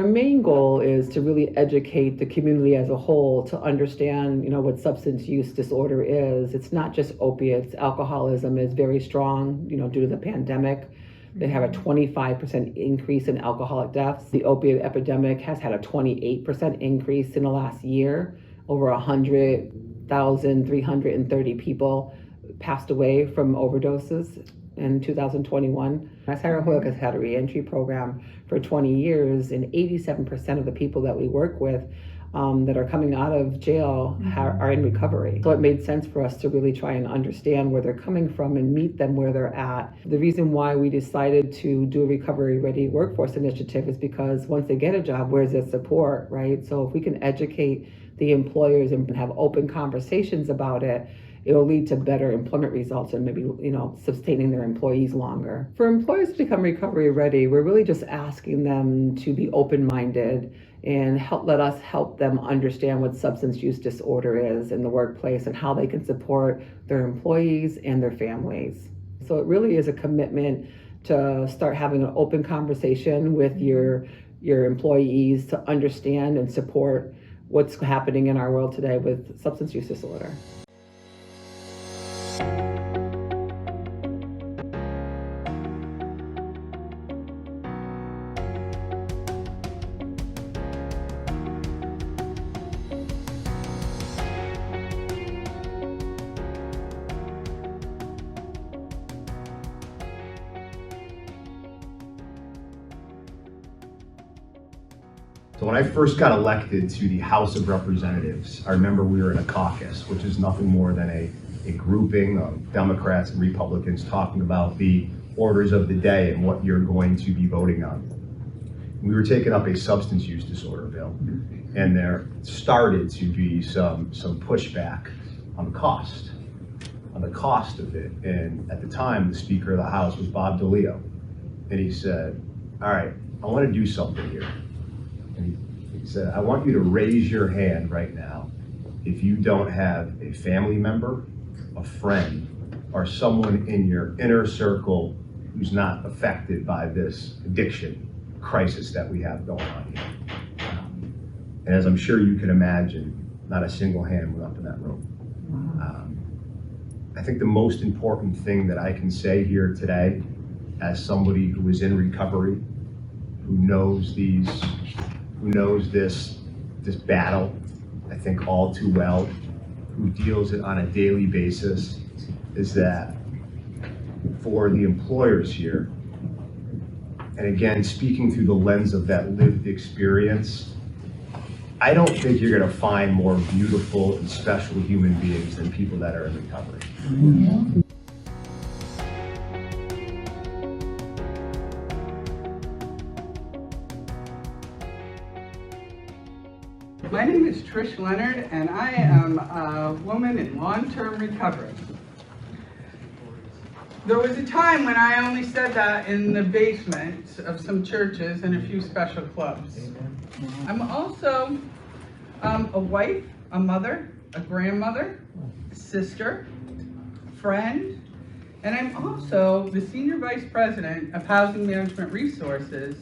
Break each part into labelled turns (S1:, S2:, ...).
S1: main goal is to really educate the community as a whole to understand, what substance use disorder is. It's not just opiates. Alcoholism is very strong, due to the pandemic. They have a 25% increase in alcoholic deaths. The opiate epidemic has had a 28% increase in the last year. Over 100,330 people passed away from overdoses in 2021. Sierra-Hoyok has had a reentry program for 20 years, and 87% of the people that we work with that are coming out of jail are in recovery. So it made sense for us to really try and understand where they're coming from and meet them where they're at. The reason why we decided to do a Recovery Ready Workforce Initiative is because once they get a job, where's the support, right? So if we can educate the employers and have open conversations about it, it'll lead to better employment results and maybe, sustaining their employees longer. For employers to become recovery ready, we're really just asking them to be open-minded and let us help them understand what substance use disorder is in the workplace and how they can support their employees and their families. So it really is a commitment to start having an open conversation with your employees to understand and support what's happening in our world today with substance use disorder.
S2: So when I first got elected to the House of Representatives, I remember we were in a caucus, which is nothing more than a grouping of Democrats and Republicans talking about the orders of the day and what you're going to be voting on. We were taking up a substance use disorder bill, and there started to be some pushback on the cost of it. And at the time, the Speaker of the House was Bob DeLeo, and he said, "All right, I want to do something here." And he said, "I want you to raise your hand right now if you don't have a family member, a friend, or someone in your inner circle who's not affected by this addiction crisis that we have going on here." And as I'm sure you can imagine, not a single hand went up in that room. I think the most important thing that I can say here today, as somebody who is in recovery, who knows this battle, I think all too well, who deals it on a daily basis, is that for the employers here, and again, speaking through the lens of that lived experience, I don't think you're gonna find more beautiful and special human beings than people that are in recovery. Mm-hmm.
S3: My name is Trish Leonard, and I am a woman in long-term recovery. There was a time when I only said that in the basement of some churches and a few special clubs. I'm also a wife, a mother, a grandmother, a sister, friend, and I'm also the Senior Vice President of Housing Management Resources,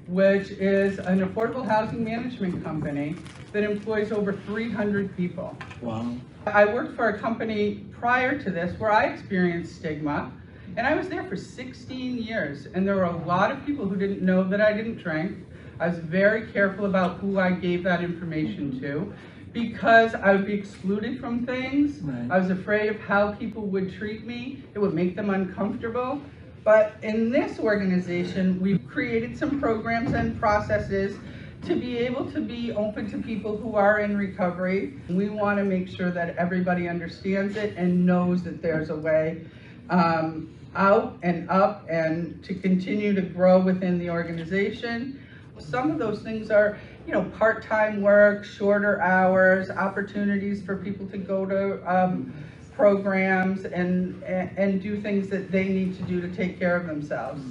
S3: which is an affordable housing management company that employs over 300 people.
S4: Wow.
S3: I worked for a company prior to this where I experienced stigma, and I was there for 16 years, and there were a lot of people who didn't know that I didn't drink. I was very careful about who I gave that information to, because I would be excluded from things.
S4: Right.
S3: I was afraid of how people would treat me. It would make them uncomfortable. But in this organization, we've created some programs and processes to be able to be open to people who are in recovery. We want to make sure that everybody understands it and knows that there's a way out and up and to continue to grow within the organization. Some of those things are, part-time work, shorter hours, opportunities for people to go to programs and do things that they need to do to take care of themselves.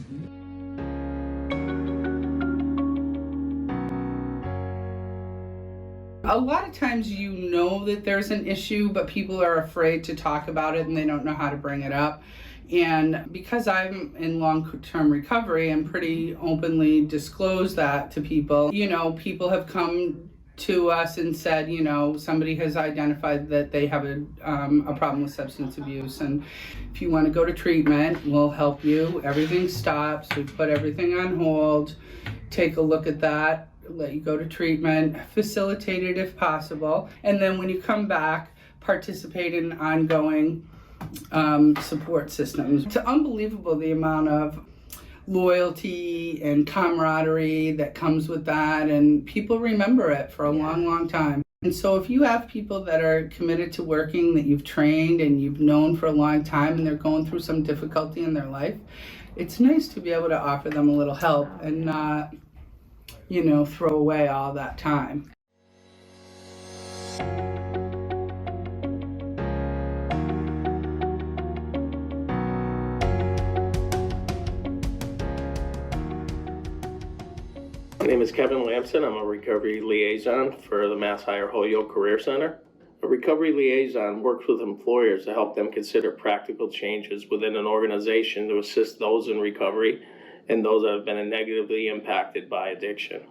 S3: A lot of times that there's an issue, but people are afraid to talk about it and they don't know how to bring it up. And because I'm in long-term recovery, I'm pretty openly disclose that to people. You know, people have come to us and said, you know, somebody has identified that they have a problem with substance abuse, and if you want to go to treatment, we'll help you. Everything stops. We put everything on hold, take a look at that, let you go to treatment, facilitate it if possible, and then when you come back, participate in ongoing support systems. It's unbelievable the amount of loyalty and camaraderie that comes with that, and people remember it for a long, long time. And so if you have people that are committed to working, that you've trained and you've known for a long time, and they're going through some difficulty in their life, it's nice to be able to offer them a little help and not, you know, throw away all that time.
S4: My name is Kevin Lamson. I'm a recovery liaison for the Mass Higher Holyoke Career Center. A recovery liaison works with employers to help them consider practical changes within an organization to assist those in recovery and those that have been negatively impacted by addiction,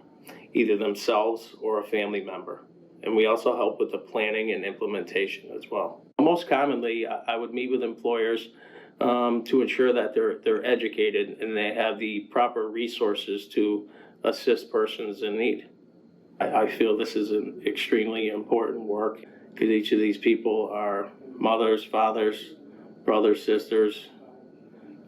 S4: either themselves or a family member. And we also help with the planning and implementation as well. Most commonly, I would meet with employers to ensure that they're educated and they have the proper resources to assist persons in need. I feel this is an extremely important work because each of these people are mothers, fathers, brothers, sisters,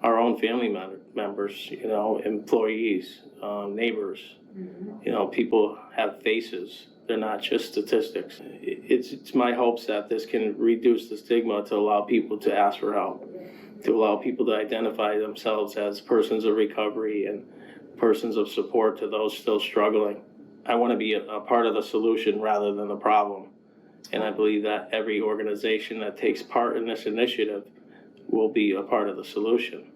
S4: our own family members, you know, employees, neighbors. You know, people have faces. They're not just statistics. It's my hopes that this can reduce the stigma to allow people to ask for help, to allow people to identify themselves as persons of recovery and persons of support to those still struggling. I want to be a part of the solution rather than the problem. And I believe that every organization that takes part in this initiative will be a part of the solution.